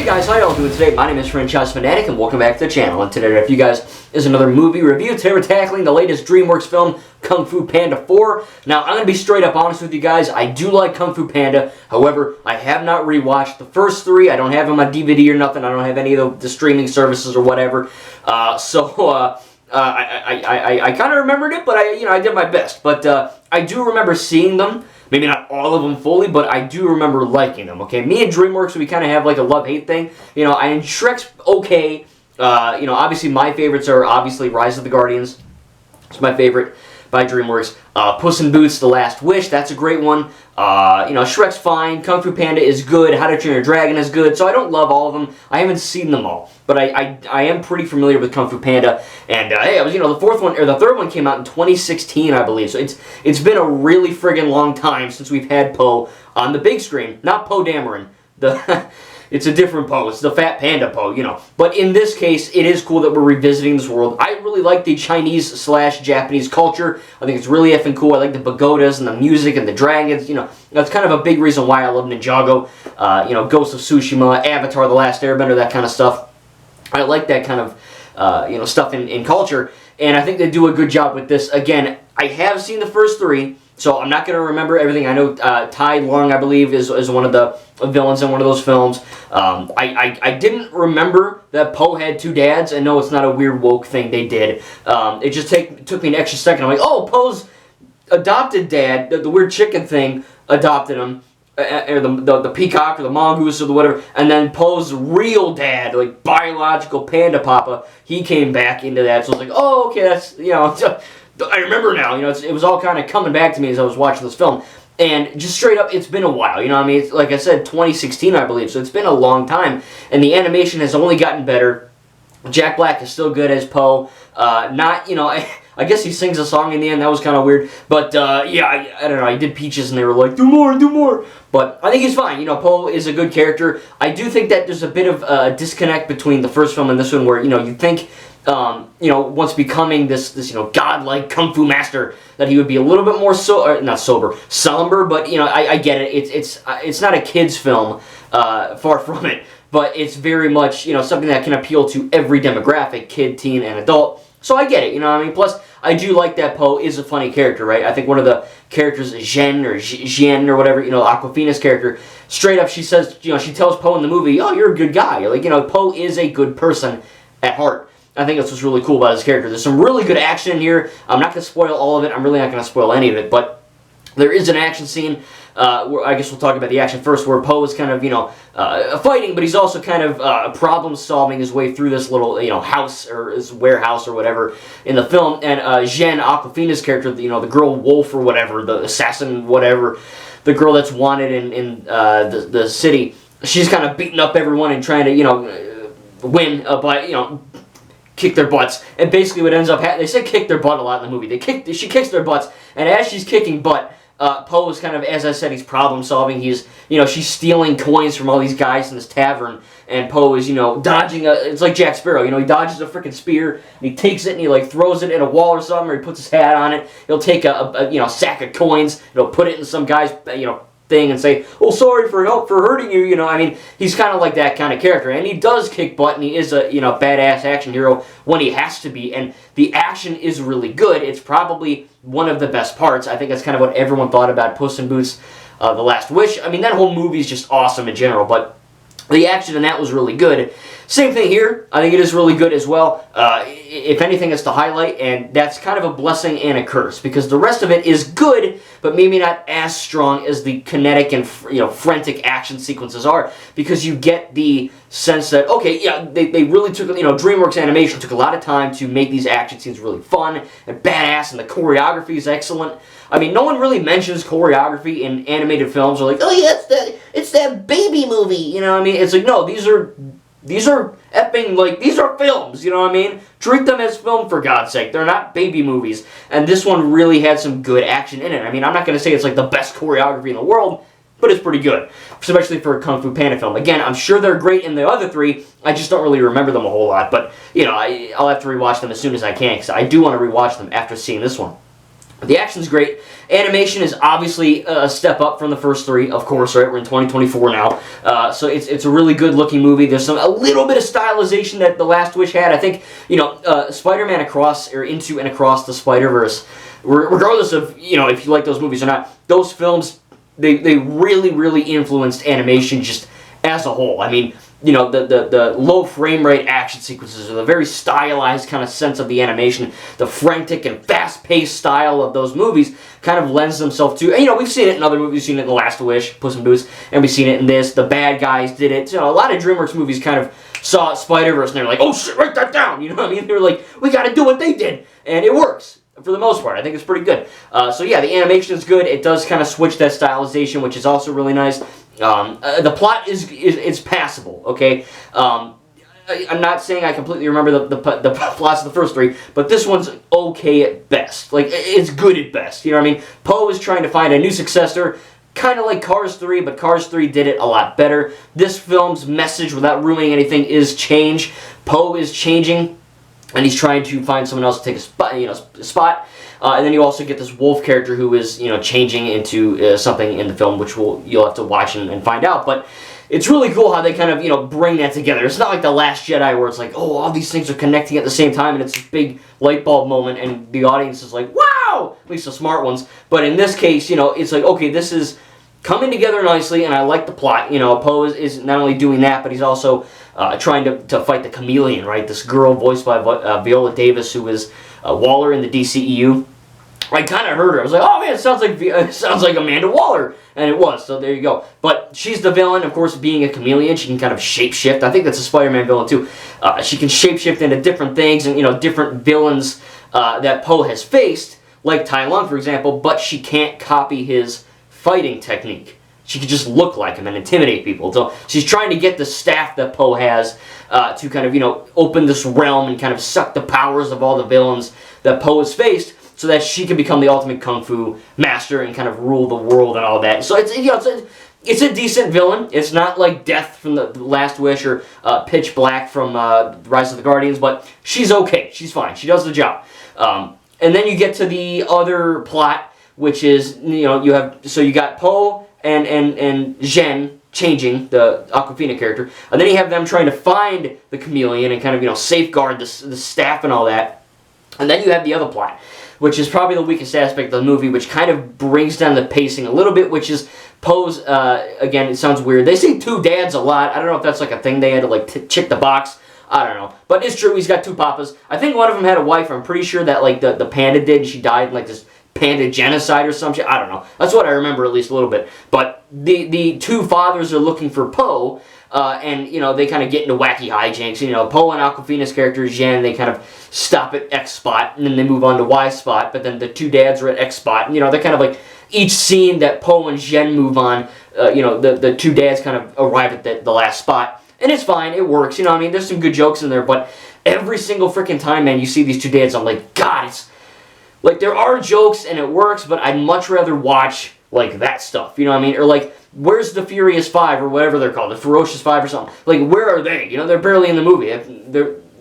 Hey guys, how y'all doing today? My name is Franchise Fanatic and welcome back to the channel. And today, for you guys, is another movie review. Today we're tackling the latest DreamWorks film, Kung Fu Panda 4. Now, I'm going to be straight up honest with you guys. I do like Kung Fu Panda. However, I have not rewatched the first three. I don't have them on DVD or nothing. I don't have any of the streaming services or whatever. I kind of remembered it, but I did my best. But I do remember seeing them. Maybe not all of them fully, but I do remember liking them, okay? Me and DreamWorks, we kind of have like a love-hate thing. And Shrek's okay. Obviously my favorites are obviously Rise of the Guardians. It's my favorite by DreamWorks. Puss in Boots, The Last Wish, that's a great one. Shrek's fine. Kung Fu Panda is good. How to Train Your Dragon is good. So I don't love all of them. I haven't seen them all, but I am pretty familiar with Kung Fu Panda. And hey, the third one came out in 2016, I believe. So it's been a really friggin' long time since we've had Po on the big screen. Not Poe Dameron. It's a different Po. It's the Fat Panda Po, But in this case, it is cool that we're revisiting this world. I really like the Chinese/Japanese culture. I think it's really effing cool. I like the pagodas and the music and the dragons. That's kind of a big reason why I love Ninjago. Ghost of Tsushima, Avatar: The Last Airbender, that kind of stuff. I like that kind of, stuff in culture. And I think they do a good job with this. Again, I have seen the first three, so I'm not going to remember everything. I know Tai Lung, I believe, is one of the villains in one of those films. I didn't remember that Po had two dads, and no, it's not a weird woke thing they did. It just took me an extra second. I'm like, oh, Po's adopted dad, the weird chicken thing, adopted him. Or the peacock or the mongoose or the whatever, and then Po's real dad, like biological panda papa, he came back into that. So I was like, oh, okay, that's, I remember now. It was all kind of coming back to me as I was watching this film. And just straight up, it's been a while. It's, like I said, 2016, I believe. So it's been a long time, and the animation has only gotten better. Jack Black is still good as Po. I guess he sings a song in the end. That was kind of weird. But, I don't know. He did Peaches, and they were like, do more, do more. But I think he's fine. Po is a good character. I do think that there's a bit of a disconnect between the first film and this one where, you think, once becoming this godlike kung fu master, that he would be a little bit more not sober, somber. But, I get it. It's not a kid's film, far from it. But it's very much, something that can appeal to every demographic, kid, teen, and adult. So I get it, Plus, I do like that Po is a funny character, right? I think one of the characters is Zhen or whatever, Awkwafina's character. Straight up, she says, she tells Po in the movie, oh, you're a good guy. Po is a good person at heart. I think that's what's really cool about his character. There's some really good action in here. I'm not going to spoil all of it. I'm really not going to spoil any of it, but there is an action scene, where I guess we'll talk about the action first, where Po is kind of, fighting, but he's also kind of problem-solving his way through this little, house, or his warehouse, or whatever, in the film. And Zhen, Awkwafina's character, the girl wolf, or whatever, the assassin, whatever, the girl that's wanted in the city, she's kind of beating up everyone and trying to, win by, kick their butts. And basically what ends up happening, they say kick their butt a lot in the movie. She kicks their butts, and as she's kicking butt, Po is kind of, as I said, he's problem-solving. He's, she's stealing coins from all these guys in this tavern, and Po is, dodging it's like Jack Sparrow, he dodges a freaking spear, and he takes it, and he, throws it in a wall or something, or he puts his hat on it. He'll take a sack of coins, put it in some guy's, thing and say, oh, sorry for hurting you, he's kind of like that kind of character, and he does kick butt, and he is a, badass action hero when he has to be, and the action is really good. It's probably one of the best parts. I think that's kind of what everyone thought about Puss in Boots, The Last Wish. That whole movie is just awesome in general, but the action in that was really good. Same thing here. I think it is really good as well. If anything, it's to highlight, and that's kind of a blessing and a curse, because the rest of it is good, but maybe not as strong as the kinetic and frantic action sequences are, because you get the sense that, okay, yeah, they really took, DreamWorks Animation took a lot of time to make these action scenes really fun and badass, and the choreography is excellent. No one really mentions choreography in animated films. They're like, oh yeah, it's that baby movie, It's like, no, these are effing, these are films, Treat them as film, for God's sake. They're not baby movies. And this one really had some good action in it. I'm not going to say it's the best choreography in the world, but it's pretty good, especially for a Kung Fu Panda film. Again, I'm sure they're great in the other three. I just don't really remember them a whole lot. But, I'll have to rewatch them as soon as I can, because I do want to rewatch them after seeing this one. The action's great. Animation is obviously a step up from the first three, of course, right? We're in 2024 now. So it's a really good looking movie. There's a little bit of stylization that The Last Wish had. I think, Spider-Man Across, or Into and Across the Spider-Verse, regardless of, if you like those movies or not, those films, they really, really influenced animation just as a whole. I mean, the low frame rate action sequences, or the very stylized kind of sense of the animation, the frantic and fast-paced style of those movies kind of lends themselves to, and, we've seen it in other movies. We've seen it in The Last Wish, Puss in Boots, and we've seen it in this. The Bad Guys did it. A lot of DreamWorks movies kind of saw Spider-Verse, and they were like, oh shit, write that down, you know what I mean? They were like, we gotta do what they did, and it works. For the most part, I think it's pretty good. So yeah, the animation is good. It does kind of switch that stylization, which is also really nice. The plot is passable, okay? I'm not saying I completely remember the plots of the first three, but this one's okay at best. Like, it's good at best, you know what I mean? Poe is trying to find a new successor, kind of like Cars 3, but Cars 3 did it a lot better. This film's message, without ruining anything, is change. Poe is changing, and he's trying to find someone else to take a spot. And then you also get this wolf character who is, changing into something in the film, which you'll have to watch and find out. But it's really cool how they kind of, bring that together. It's not like The Last Jedi where it's like, oh, all these things are connecting at the same time, and it's this big light bulb moment, and the audience is like, wow! At least the smart ones. But in this case, it's like, okay, this is coming together nicely, and I like the plot. Poe is not only doing that, but he's also trying to fight the chameleon, right? This girl voiced by Viola Davis, who is Waller in the DCEU. I kind of heard her. I was like, oh man, it sounds like Amanda Waller, and it was. So there you go. But she's the villain, of course. Being a chameleon, she can kind of shapeshift. I think that's a Spider-Man villain too. She can shapeshift into different things, and different villains that Poe has faced, like Tai Lung, for example. But she can't copy his fighting technique. She can just look like him and intimidate people. So she's trying to get the staff that Poe has to kind of, open this realm and kind of suck the powers of all the villains that Poe has faced, so that she can become the ultimate kung fu master and kind of rule the world and all that. So it's a decent villain. It's not like Death from the Last Wish or Pitch Black from Rise of the Guardians, but she's okay. She's fine. She does the job. And then you get to the other plot, which is, you got Poe and Zhen changing, the Awkwafina character, and then you have them trying to find the chameleon and kind of, safeguard the staff and all that. And then you have the other plot, which is probably the weakest aspect of the movie, which kind of brings down the pacing a little bit, which is Poe's, again, it sounds weird. They say two dads a lot. I don't know if that's like a thing they had to check the box. I don't know. But it's true, he's got two papas. I think one of them had a wife. I'm pretty sure that the panda did, and she died in this panda genocide or some shit. I don't know. That's what I remember, at least a little bit. But the two fathers are looking for Poe, and, they kind of get into wacky hijinks. Poe and Awkwafina's character, Zhen, they kind of stop at X spot, and then they move on to Y spot, but then the two dads are at X spot. And, they're kind of like, each scene that Poe and Zhen move on, the two dads kind of arrive at the last spot. And it's fine, it works, there's some good jokes in there, but every single freaking time, man, you see these two dads, I'm like, God, it's, like, there are jokes and it works, but I'd much rather watch, like, that stuff, Or, like, where's the Furious Five, or whatever they're called, the Ferocious Five or something? Like, where are they? They're barely in the movie.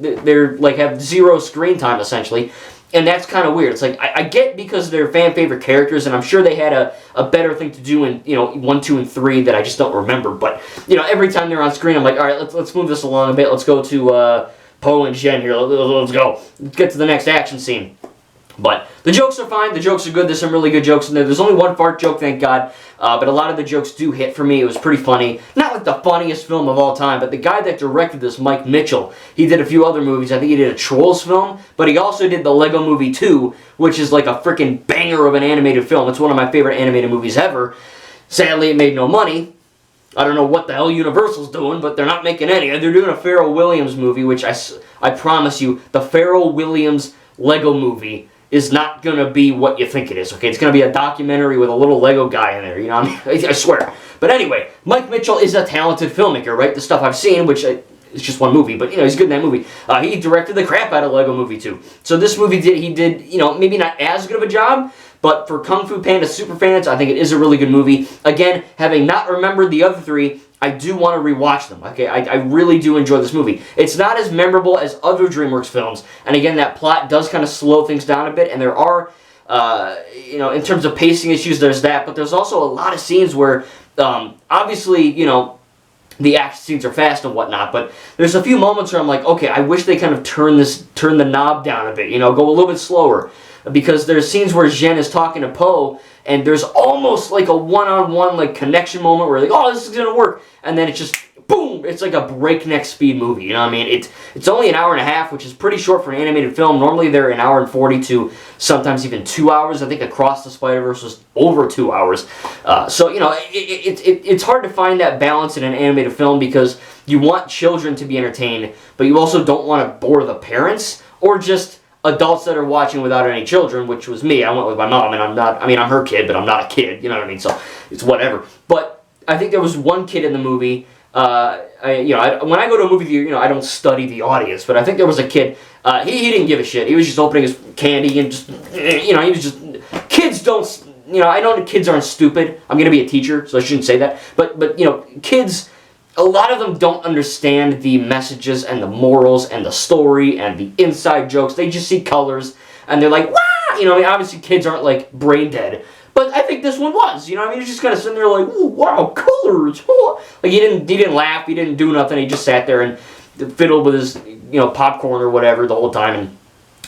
They're like, have zero screen time, essentially. And that's kind of weird. It's like, I get because they're fan favorite characters, and I'm sure they had a better thing to do in, 1, 2, and 3 that I just don't remember. But, every time they're on screen, I'm like, all right, let's move this along a bit. Let's go to Poe and Zhen here. Let's go. Let's get to the next action scene. But the jokes are fine. The jokes are good. There's some really good jokes in there. There's only one fart joke, thank God. But a lot of the jokes do hit for me. It was pretty funny. Not like the funniest film of all time, but the guy that directed this, Mike Mitchell, he did a few other movies. I think he did a Trolls film, but he also did the Lego Movie 2, which is like a freaking banger of an animated film. It's one of my favorite animated movies ever. Sadly, it made no money. I don't know what the hell Universal's doing, but they're not making any. They're doing a Pharrell Williams movie, which I promise you, the Pharrell Williams Lego Movie is not going to be what you think it is, okay? It's going to be a documentary with a little Lego guy in there, I swear. But anyway, Mike Mitchell is a talented filmmaker, right? The stuff I've seen, which is just one movie, but, he's good in that movie. He directed the crap out of Lego Movie 2. So this movie, he did, maybe not as good of a job, but for Kung Fu Panda superfans, I think it is a really good movie. Again, having not remembered the other three, I do want to rewatch them, okay? I really do enjoy this movie. It's not as memorable as other DreamWorks films, and again, that plot does kind of slow things down a bit, and there are You know, in terms of pacing issues, there's that, but there's also a lot of scenes where, obviously, you know, the action scenes are fast and whatnot, but there's a few moments where I'm like, okay, I wish they kind of turn the knob down a bit, you know, go a little bit slower, because there's scenes where Jen is talking to Poe, and there's almost like a one-on-one like connection moment where like, oh, this is gonna work, and then it's just boom, it's like a breakneck speed movie, you know what I mean? It's only an hour and a half, which is pretty short for an animated film. Normally they're an hour and 40 to sometimes even 2 hours. I think Across the Spider-Verse was over 2 hours. So, you know, it's hard to find that balance in an animated film because you want children to be entertained, but you also don't want to bore the parents or just adults that are watching without any children, which was me. I went with my mom, and I'm her kid, but I'm not a kid, you know what I mean? So it's whatever. But I think there was one kid in the movie. When I go to a movie theater, you know, I don't study the audience, but I think there was a kid. He didn't give a shit. He was just opening his candy and just, you know, he was just. Kids don't, you know, I know that kids aren't stupid. I'm gonna be a teacher, so I shouldn't say that. But you know, kids, a lot of them don't understand the messages and the morals and the story and the inside jokes. They just see colors and they're like, wah! You know, I mean, obviously kids aren't like brain dead. But I think this one was, you know, I mean, he's just kind of sitting there like, ooh, wow, colors, like he didn't laugh, he didn't do nothing, he just sat there and fiddled with his, you know, popcorn or whatever the whole time, and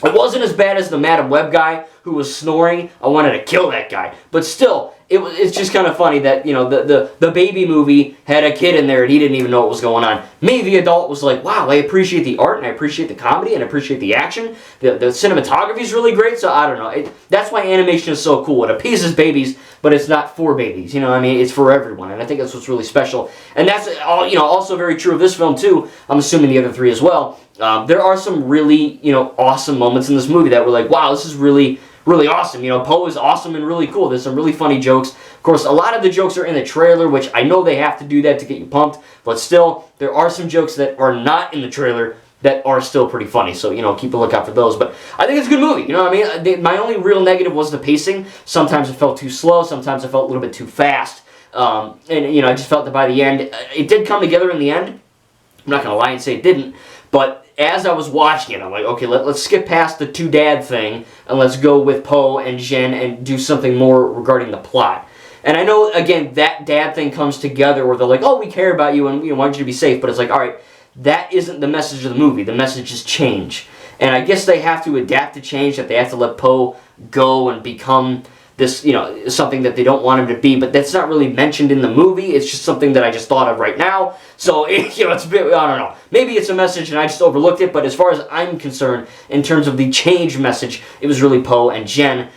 it wasn't as bad as the Madam Web guy who was snoring. I wanted to kill that guy, but still, it's just kind of funny that, you know, the baby movie had a kid in there and he didn't even know what was going on. Me, the adult, was like, wow, I appreciate the art and I appreciate the comedy and I appreciate the action. The cinematography is really great, so I don't know. That's why animation is so cool. It appeases babies, but it's not for babies. You know what I mean? It's for everyone, and I think that's what's really special. And that's all, you know, also very true of this film too. I'm assuming the other three as well. There are some really, you know, awesome moments in this movie that were like, wow, this is really awesome. You know, Poe is awesome and really cool. There's some really funny jokes. Of course, a lot of the jokes are in the trailer, which I know they have to do that to get you pumped, but still, there are some jokes that are not in the trailer that are still pretty funny, so, you know, keep a lookout for those. But I think it's a good movie, you know what I mean? My only real negative was the pacing. Sometimes it felt too slow, sometimes it felt a little bit too fast, and, you know, I just felt that by the end, it did come together in the end. I'm not going to lie and say it didn't, but as I was watching it, I'm like, okay, let's skip past the two dad thing, and let's go with Poe and Jen and do something more regarding the plot. And I know, again, that dad thing comes together where they're like, oh, we care about you and we want you to be safe, but it's like, all right, that isn't the message of the movie. The message is change. And I guess they have to adapt to change, that they have to let Poe go and become this, you know, something that they don't want him to be, but that's not really mentioned in the movie. It's just something that I just thought of right now. So, you know, it's a bit, I don't know. Maybe it's a message and I just overlooked it, but as far as I'm concerned, in terms of the change message, it was really Poe and Jen.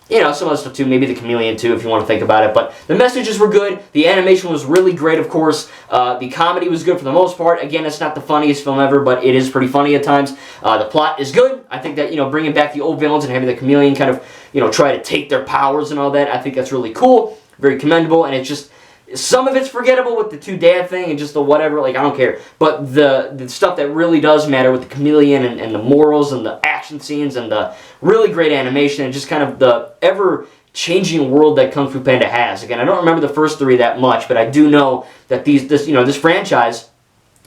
You know, some other stuff too, maybe the chameleon too, if you want to think about it. But the messages were good. The animation was really great, of course. The comedy was good for the most part. Again, it's not the funniest film ever, but it is pretty funny at times. The plot is good. I think that, you know, bringing back the old villains and having the chameleon kind of, you know, try to take their powers and all that, I think that's really cool. Very commendable, and it's just, some of it's forgettable with the two dad thing and just the whatever, like, I don't care. But the stuff that really does matter with the chameleon and the morals and the action scenes and the really great animation and just kind of the ever-changing world that Kung Fu Panda has. Again, I don't remember the first three that much, but I do know that this franchise,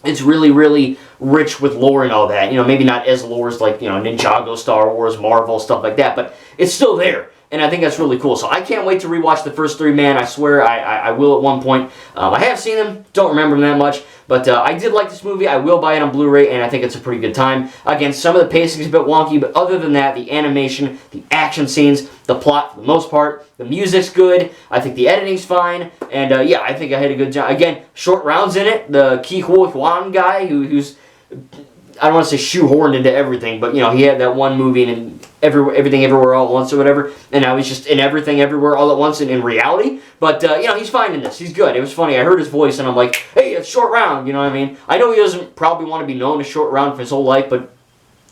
it's really, really rich with lore and all that. You know, maybe not as lore as like, you know, Ninjago, Star Wars, Marvel, stuff like that, but it's still there. And I think that's really cool. So I can't wait to rewatch the first three, man. I swear I will at one point. I have seen them. Don't remember them that much. But I did like this movie. I will buy it on Blu-ray, and I think it's a pretty good time. Again, some of the pacing is a bit wonky, but other than that, the animation, the action scenes, the plot, for the most part, the music's good. I think the editing's fine. And, yeah, I think I had a good job. Again, short rounds in it. The Ke Huy Quan guy who's, I don't want to say shoehorned into everything, but, you know, he had that one movie and Everything Everywhere All at Once or whatever, and now he's just in Everything Everywhere All at Once in reality. But, you know, he's fine in this. He's good. It was funny. I heard his voice, and I'm like, hey, it's Short Round, you know what I mean? I know he doesn't probably want to be known as Short Round for his whole life, but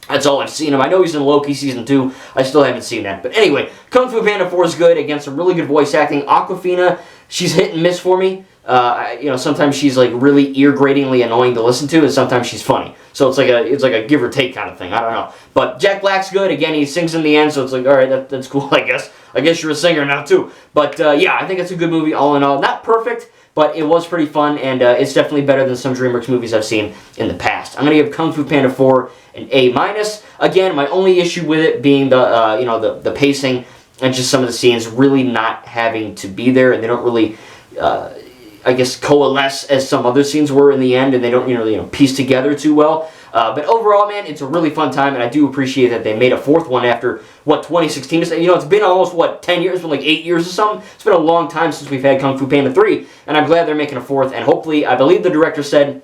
that's all I've seen him. I know he's in Loki Season 2. I still haven't seen that. But anyway, Kung Fu Panda 4 is good. Again, some really good voice acting. Awkwafina, she's hit and miss for me. You know, sometimes she's like really ear-gratingly annoying to listen to, and sometimes she's funny. So it's like a give or take kind of thing. I don't know. But Jack Black's good. Again, he sings in the end, so it's like, all right, that's cool, I guess. I guess you're a singer now too. But yeah, I think it's a good movie all in all. Not perfect, but it was pretty fun, and it's definitely better than some DreamWorks movies I've seen in the past. I'm gonna give Kung Fu Panda 4 an A-. Again, my only issue with it being the you know, the pacing and just some of the scenes really not having to be there, and they don't really I guess coalesce as some other scenes were in the end, and they don't you know piece together too well. But overall, man, it's a really fun time, and I do appreciate that they made a fourth one after, what, 2016? You know, it's been almost, what, 10 years? It's been like 8 years or something? It's been a long time since we've had Kung Fu Panda 3, and I'm glad they're making a fourth, and hopefully, I believe the director said,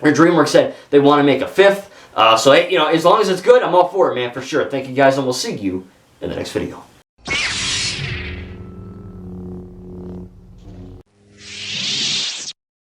or DreamWorks said, they want to make a fifth. So, hey, you know, as long as it's good, I'm all for it, man, for sure. Thank you, guys, and we'll see you in the next video.